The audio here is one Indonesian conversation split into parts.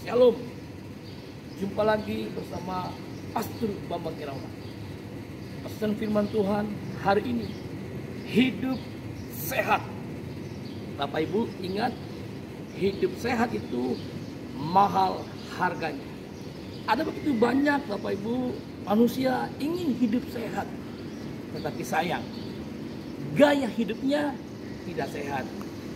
Shalom. Jumpa lagi bersama Pastor Bambang Irawan. Pesan firman Tuhan hari ini, hidup sehat. Bapak Ibu ingat, hidup sehat itu mahal harganya. Ada begitu banyak Bapak Ibu manusia ingin hidup sehat, tetapi sayang, gaya hidupnya tidak sehat.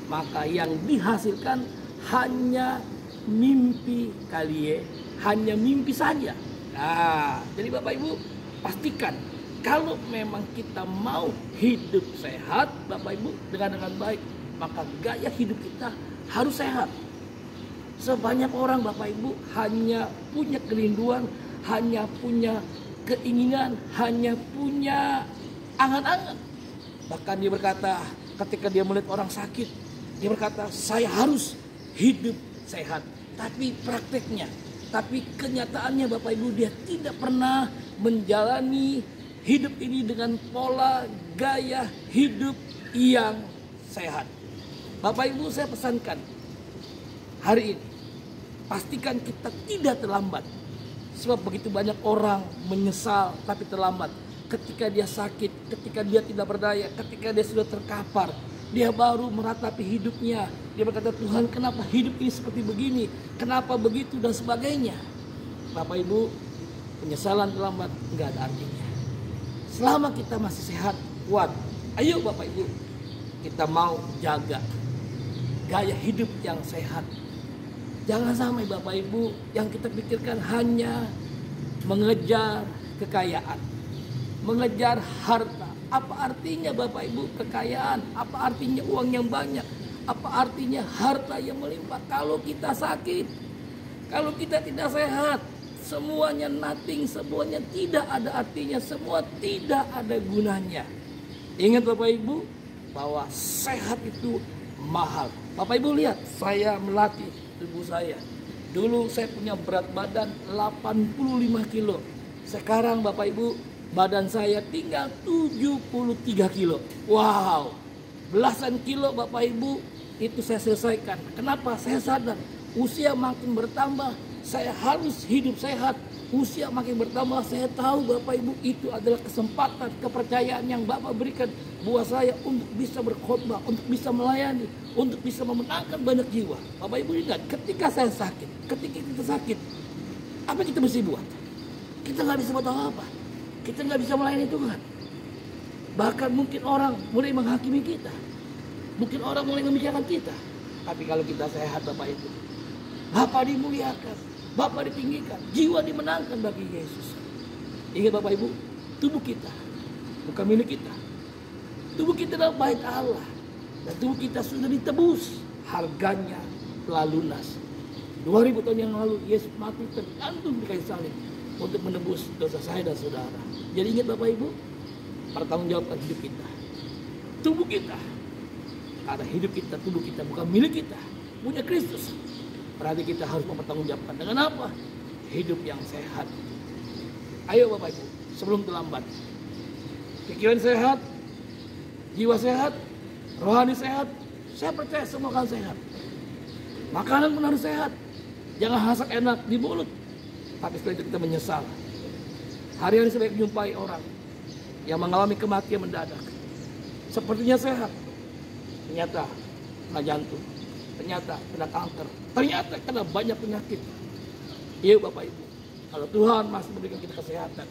Maka yang dihasilkan hanya mimpi kali, hanya mimpi saja. Nah, jadi Bapak Ibu pastikan kalau memang kita mau hidup sehat Bapak Ibu dengan baik, maka gaya hidup kita harus sehat. Sebanyak orang Bapak Ibu hanya punya kerinduan, hanya punya keinginan, hanya punya angan-angan. Bahkan dia berkata ketika dia melihat orang sakit, dia berkata saya harus hidup sehat. Tapi prakteknya, tapi kenyataannya Bapak Ibu, dia tidak pernah menjalani hidup ini dengan pola gaya hidup yang sehat. Bapak Ibu, saya pesankan hari ini, pastikan kita tidak terlambat. Sebab begitu banyak orang menyesal tapi terlambat. Ketika dia sakit, ketika dia tidak berdaya, ketika dia sudah terkapar, dia baru meratapi hidupnya. Dia berkata, Tuhan, kenapa hidup ini seperti begini? Kenapa begitu dan sebagainya. Bapak Ibu, penyesalan terlambat enggak ada artinya. Selama kita masih sehat, kuat, ayo Bapak Ibu, kita mau jaga gaya hidup yang sehat. Jangan sampai Bapak Ibu yang kita pikirkan hanya mengejar kekayaan, mengejar harta. Apa artinya Bapak Ibu kekayaan? Apa artinya uang yang banyak? Apa artinya harta yang melimpah kalau kita sakit? Kalau kita tidak sehat, semuanya nothing, semuanya tidak ada artinya, semua tidak ada gunanya. Ingat Bapak Ibu bahwa sehat itu mahal. Bapak Ibu lihat, saya melatih tubuh saya. Dulu saya punya berat badan 85 kilo. Sekarang Bapak Ibu, badan saya tinggal 73 kilo. Wow, belasan kilo Bapak Ibu itu saya selesaikan. Kenapa? Saya sadar usia makin bertambah, saya harus hidup sehat. Usia makin bertambah, saya tahu Bapak Ibu itu adalah kesempatan, kepercayaan yang Bapak berikan buat saya untuk bisa berkhotbah, untuk bisa melayani, untuk bisa memenangkan banyak jiwa. Bapak Ibu ingat, ketika saya sakit, ketika kita sakit, apa kita mesti buat? Kita nggak bisa buat apa-apa. Kita nggak bisa melayani Tuhan. Bahkan mungkin orang mulai menghakimi kita. Mungkin orang mulai membicarakan kita. Tapi kalau kita sehat Bapak Ibu, Bapak dimuliakan, Bapak ditinggikan, jiwa dimenangkan bagi Yesus. Ingat Bapak Ibu, tubuh kita bukan milik kita. Tubuh kita adalah bait Allah. Dan tubuh kita sudah ditebus. Harganya telah lunas. 2000 tahun yang lalu Yesus mati tergantung di kayu salib untuk menebus dosa saya dan saudara. Jadi ingat Bapak Ibu, pertanggungjawabkan hidup kita. Tubuh kita, karena hidup kita, tubuh kita bukan milik kita, punya Kristus. Berarti kita harus mempertanggungjawabkan dengan apa? Hidup yang sehat. Ayo Bapak Ibu, sebelum terlambat. Pikiran sehat, jiwa sehat, rohani sehat. Saya percaya semua akan sehat. Makanan pun harus sehat. Jangan hasak enak di mulut, tapi setelah itu kita menyesal. Hari-hari saya menjumpai orang yang mengalami kematian mendadak. Sepertinya sehat, ternyata kena jantung, ternyata kena kanker, ternyata kena banyak penyakit. Iya Bapak Ibu, kalau Tuhan masih memberikan kita kesehatan,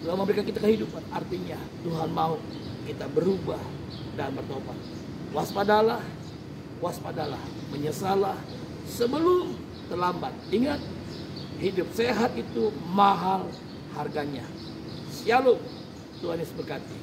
Tuhan memberikan kita kehidupan, artinya Tuhan mau kita berubah dan bertobat. Waspadalah, waspadalah, menyesallah sebelum terlambat. Ingat, hidup sehat itu mahal harganya. Shalom, Tuhan Yesus berkati.